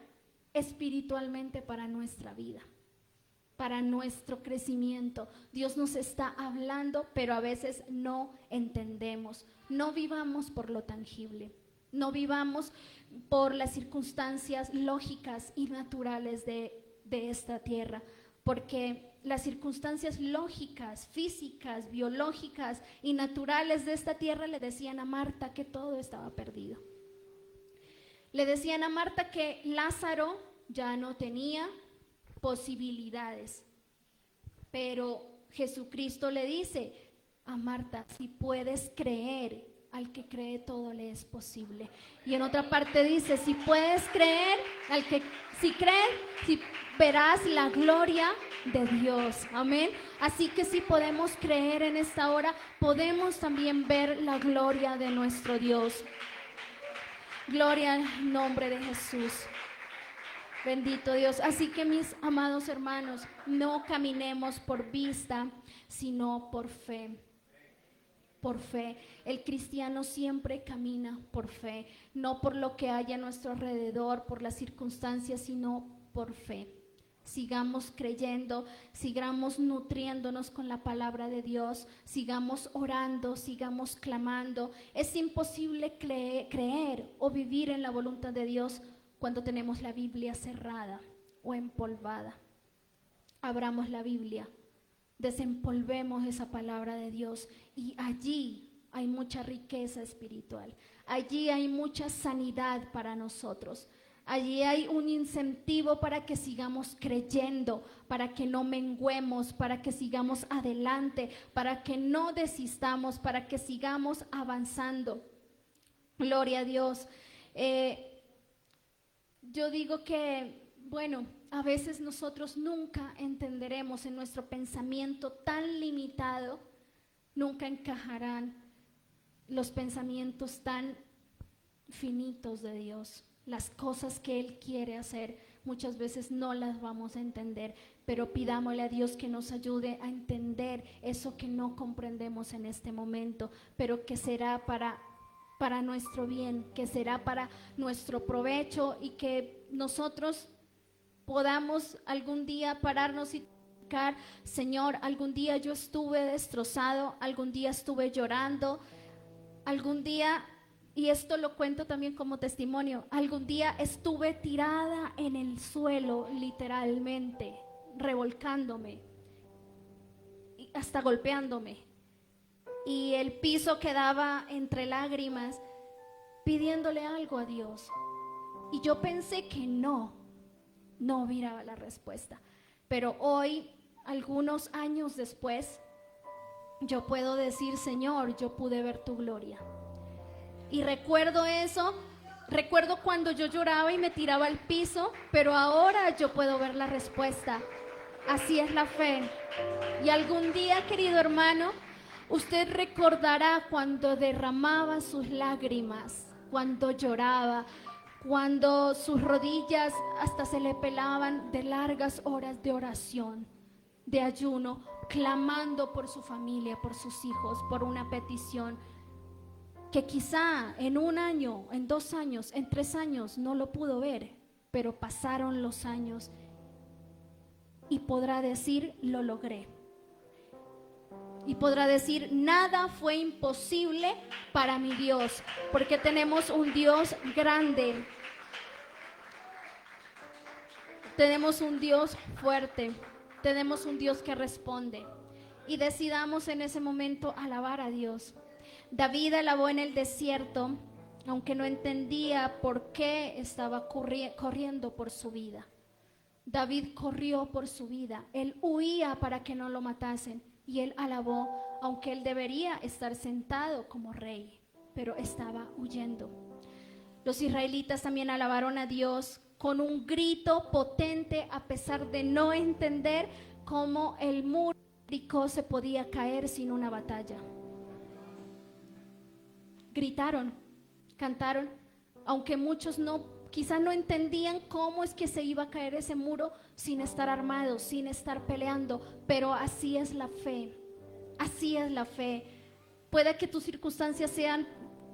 espiritualmente para nuestra vida, para nuestro crecimiento. Dios nos está hablando, pero a veces no entendemos. No vivamos por lo tangible, no vivamos por las circunstancias lógicas y naturales de esta tierra, porque las circunstancias lógicas, físicas, biológicas y naturales de esta tierra le decían a Marta que todo estaba perdido. Le decían a Marta que Lázaro ya no tenía posibilidades, pero Jesucristo le dice a Marta, si puedes creer, al que cree todo le es posible. Y en otra parte dice, si puedes creer, si crees, verás la gloria de Dios. Amén. Así que si podemos creer en esta hora, podemos también ver la gloria de nuestro Dios. Gloria al nombre de Jesús. Bendito Dios. Así que, mis amados hermanos, no caminemos por vista, sino por fe. Por fe. El cristiano siempre camina por fe, no por lo que haya a nuestro alrededor, por las circunstancias, sino por fe. Sigamos creyendo, sigamos nutriéndonos con la palabra de Dios, sigamos orando, sigamos clamando. Es imposible creer o vivir en la voluntad de Dios cuando tenemos la Biblia cerrada o empolvada. Abramos la Biblia, desempolvemos esa palabra de Dios y allí hay mucha riqueza espiritual, allí hay mucha sanidad para nosotros. Allí hay un incentivo para que sigamos creyendo, para que no menguemos, para que sigamos adelante, para que no desistamos, para que sigamos avanzando. Gloria a Dios. Yo digo que, bueno, a veces nosotros nunca entenderemos en nuestro pensamiento tan limitado, nunca encajarán los pensamientos tan finitos de Dios. Las cosas que Él quiere hacer, muchas veces no las vamos a entender, pero pidámosle a Dios que nos ayude a entender eso que no comprendemos en este momento, pero que será para nuestro bien, que será para nuestro provecho y que nosotros podamos algún día pararnos y decir: Señor, algún día yo estuve destrozado, algún día estuve llorando, algún día, y esto lo cuento también como testimonio, algún día estuve tirada en el suelo, literalmente, revolcándome, y hasta golpeándome, y el piso quedaba entre lágrimas, pidiéndole algo a Dios. Y yo pensé que no miraba la respuesta. Pero hoy, algunos años después, yo puedo decir: Señor, yo pude ver tu gloria. Y recuerdo eso, recuerdo cuando yo lloraba y me tiraba al piso, pero ahora yo puedo ver la respuesta. Así es la fe. Y algún día, querido hermano, usted recordará cuando derramaba sus lágrimas, cuando lloraba, cuando sus rodillas hasta se le pelaban de largas horas de oración, de ayuno, clamando por su familia, por sus hijos, por una petición que quizá en 1 año, en 2 años, en 3 años no lo pudo ver, pero pasaron los años y podrá decir: lo logré. Y podrá decir: nada fue imposible para mi Dios, porque tenemos un Dios grande, tenemos un Dios fuerte, tenemos un Dios que responde. Y decidamos en ese momento alabar a Dios. David alabó en el desierto, aunque no entendía por qué estaba corriendo por su vida. David corrió por su vida, él huía para que no lo matasen. Y él alabó, aunque él debería estar sentado como rey, pero estaba huyendo. Los israelitas también alabaron a Dios con un grito potente, a pesar de no entender cómo el muro de Jericó se podía caer sin una batalla. Gritaron, cantaron, aunque muchos quizás no entendían cómo es que se iba a caer ese muro sin estar armados, sin estar peleando, pero así es la fe, así es la fe. Puede que tus circunstancias sean,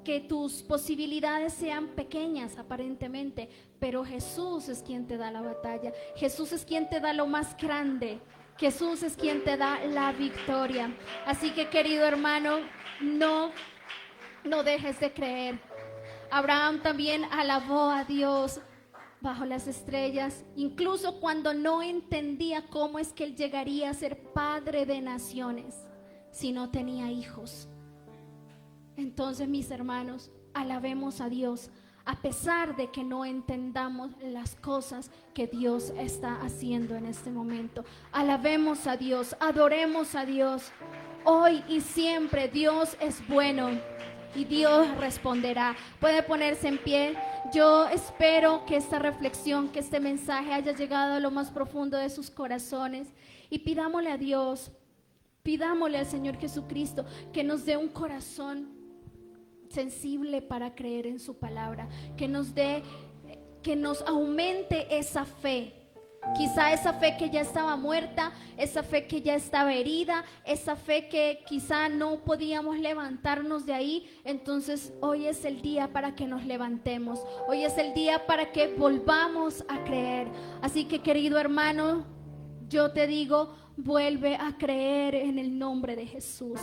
que tus posibilidades sean pequeñas aparentemente, pero Jesús es quien te da la batalla, Jesús es quien te da lo más grande, Jesús es quien te da la victoria. Así que, querido hermano, no dejes de creer. Abraham también alabó a Dios bajo las estrellas, incluso cuando no entendía cómo es que él llegaría a ser padre de naciones si no tenía hijos. Entonces, mis hermanos, alabemos a Dios a pesar de que no entendamos las cosas que Dios está haciendo en este momento. Alabemos a Dios, adoremos a Dios. Hoy y siempre Dios es bueno y Dios responderá. Puede ponerse en pie. Yo espero que esta reflexión, que este mensaje haya llegado a lo más profundo de sus corazones, y pidámosle a Dios, pidámosle al Señor Jesucristo que nos dé un corazón sensible para creer en su palabra, que nos aumente esa fe. Quizá esa fe que ya estaba muerta, esa fe que ya estaba herida, esa fe que quizá no podíamos levantarnos de ahí. Entonces hoy es el día para que nos levantemos, hoy es el día para que volvamos a creer. Así que, querido hermano, yo te digo, vuelve a creer en el nombre de Jesús.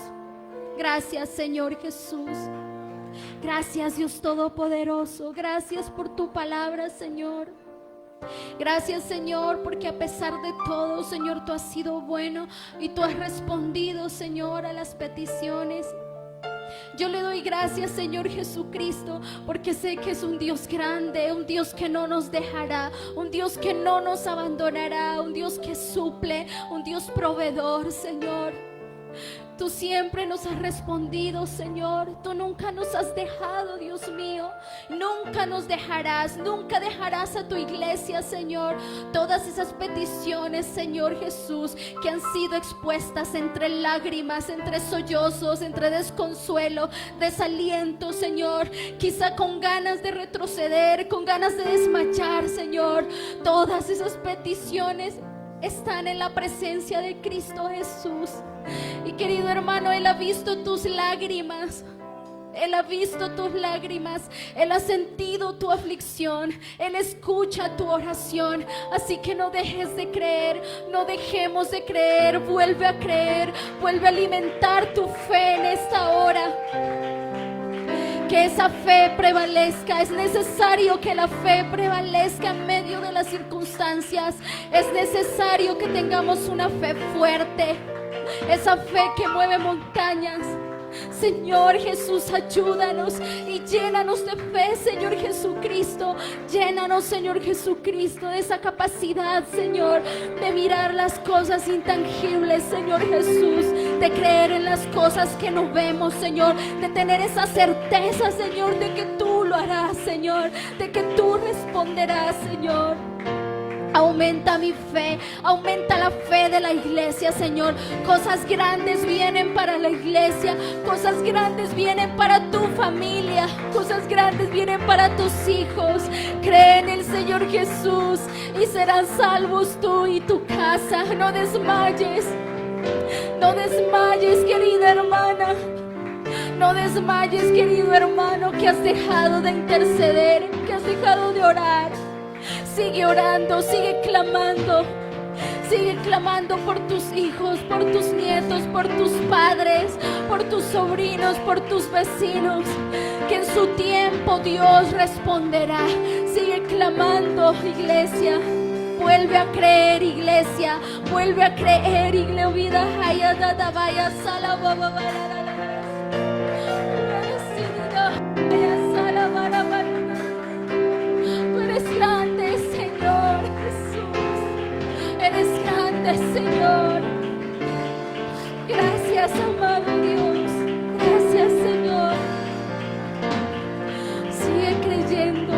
Gracias, Señor Jesús. Gracias, Dios Todopoderoso. Gracias por tu palabra, Señor. Gracias, Señor, porque a pesar de todo, Señor, tú has sido bueno y tú has respondido, Señor, a las peticiones. Yo le doy gracias, Señor Jesucristo, porque sé que es un Dios grande, un Dios que no nos dejará, un Dios que no nos abandonará, un Dios que suple, un Dios proveedor, Señor. Tú siempre nos has respondido, Señor. Tú nunca nos has dejado, Dios mío. Nunca nos dejarás, nunca dejarás a tu iglesia, Señor. Todas esas peticiones, Señor Jesús, que han sido expuestas entre lágrimas, entre sollozos, entre desconsuelo, desaliento, Señor. Quizá con ganas de retroceder, con ganas de desmayar, Señor. Todas esas peticiones están en la presencia de Cristo Jesús. Y, querido hermano, Él ha visto tus lágrimas. Él ha visto tus lágrimas, Él ha sentido tu aflicción, Él escucha tu oración. Así que no dejes de creer, no dejemos de creer. Vuelve a creer, vuelve a alimentar tu fe en esta hora. Que esa fe prevalezca. Es necesario que la fe prevalezca en medio de las circunstancias. Es necesario que tengamos una fe fuerte, esa fe que mueve montañas. Señor Jesús, ayúdanos y llénanos de fe, Señor Jesucristo. Llénanos, Señor Jesucristo, de esa capacidad, Señor, de mirar las cosas intangibles, Señor Jesús, de creer en las cosas que no vemos, Señor, de tener esa certeza, Señor, de que tú lo harás, Señor, de que tú responderás, Señor. Aumenta mi fe, aumenta la fe de la iglesia, Señor. Cosas grandes vienen para la iglesia, cosas grandes vienen para tu familia, cosas grandes vienen para tus hijos. Cree en el Señor Jesús y serán salvos tú y tu casa. No desmayes, no desmayes, querida hermana. No desmayes, querido hermano, que has dejado de interceder, que has dejado de orar. Sigue orando, sigue clamando por tus hijos, por tus nietos, por tus padres, por tus sobrinos, por tus vecinos, que en su tiempo Dios responderá. Sigue clamando, iglesia. Vuelve a creer, iglesia. Vuelve a creer, iglesia. Eres grande, Señor Jesús. Eres grande, Señor. Gracias, amado Dios. Gracias, Señor. Sigue creyendo.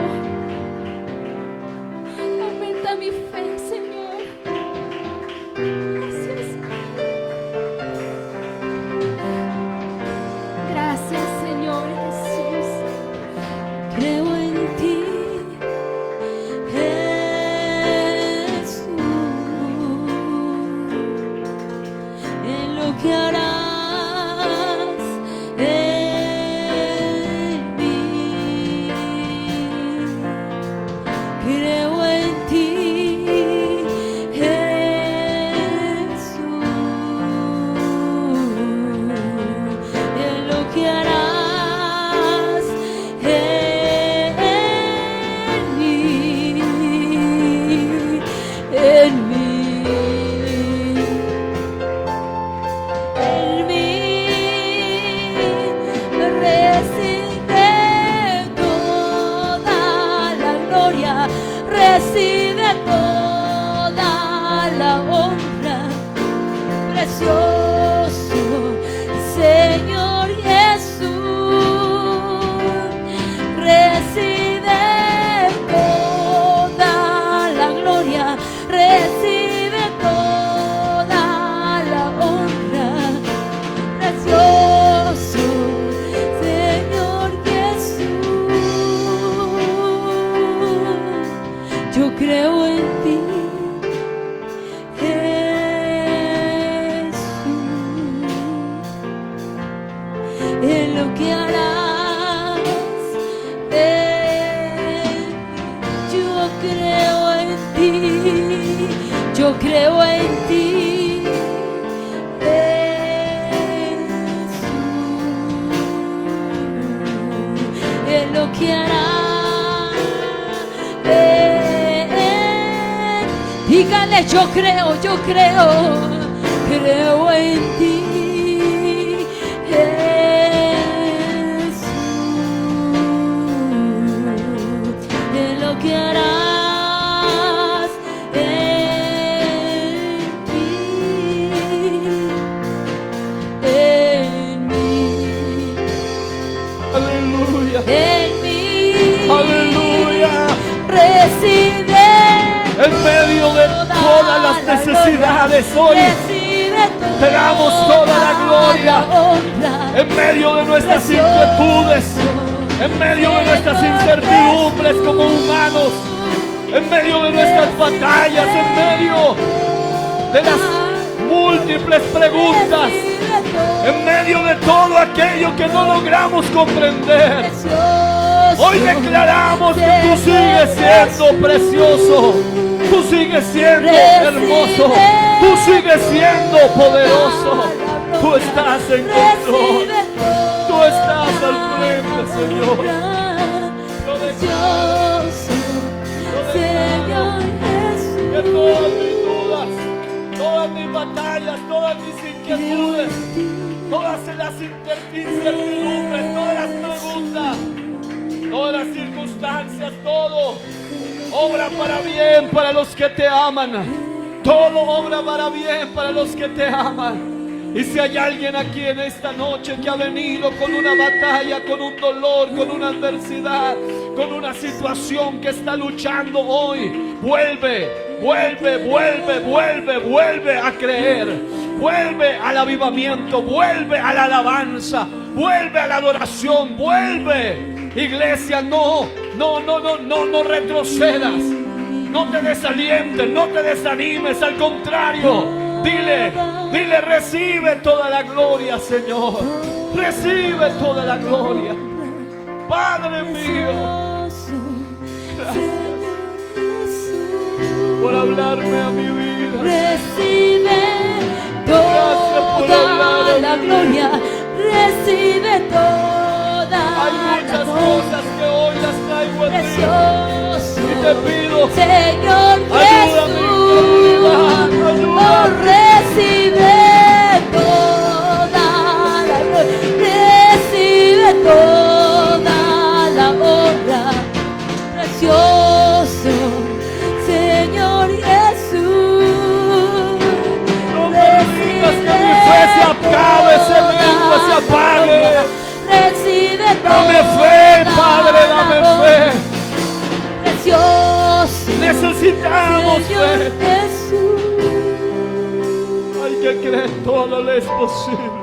Aumenta mi fe, Señor. Gracias. Gracias, Señor Jesús. Creo en ti. ¿Qué harás en mí? Creo en ti, Jesús, en lo que harás en mí, en mí. Recibe toda la honra, precioso Señor Jesús. Recibe toda la gloria, recibe toda la honra, precioso Señor Jesús. Yo creo en ti, Jesús, en lo que harás. Yo creo en ti, yo creo en ti, Jesús, en lo que harás. Dígale, yo creo, creo en ti, Jesús, en lo que harás en mí, Aleluya. En mí, Aleluya. Recibe En medio de todas las necesidades hoy, te damos toda la gloria. En medio de nuestras inquietudes, en medio de nuestras incertidumbres como humanos, en medio de nuestras batallas, en medio de las múltiples preguntas En medio de todo aquello que no logramos comprender, hoy declaramos que tú sigues siendo precioso, tú sigues siendo hermoso, tú sigues siendo poderoso, tú estás en control, tú estás al frente, Señor. Lo declaro, que todas mis dudas, todas mis batallas, todas mis inquietudes, todas las incertidumbres, todas las preguntas, todas las circunstancias, todo obra para bien para los que te aman. Todo obra para bien para los que te aman. Y si hay alguien aquí en esta noche que ha venido con una batalla, con un dolor, con una adversidad, con una situación que está luchando hoy, vuelve a creer, vuelve al avivamiento, vuelve a la alabanza, vuelve a la adoración, vuelve. Iglesia, no retrocedas, no te desalientes, no te desanimes, al contrario. Dile, recibe toda la gloria, Señor. Recibe toda la gloria. Padre mío, gracias por hablarme a mi vida. Recibe toda la gloria. Recibe toda Hay muchas cosas que hoy las traigo a ti. precioso. Y te pido, Señor ayúdame, Jesús, ayúdame. oh, recibe toda la gloria, recibe toda la honra, precioso Señor Jesús. No me digas que mi fe se acabe, se mengue, se apague. Recibe Dame fe, Padre, dame fe. precioso Necesitamos Señor fe. Jesús. Hay que creer, todo le es posible.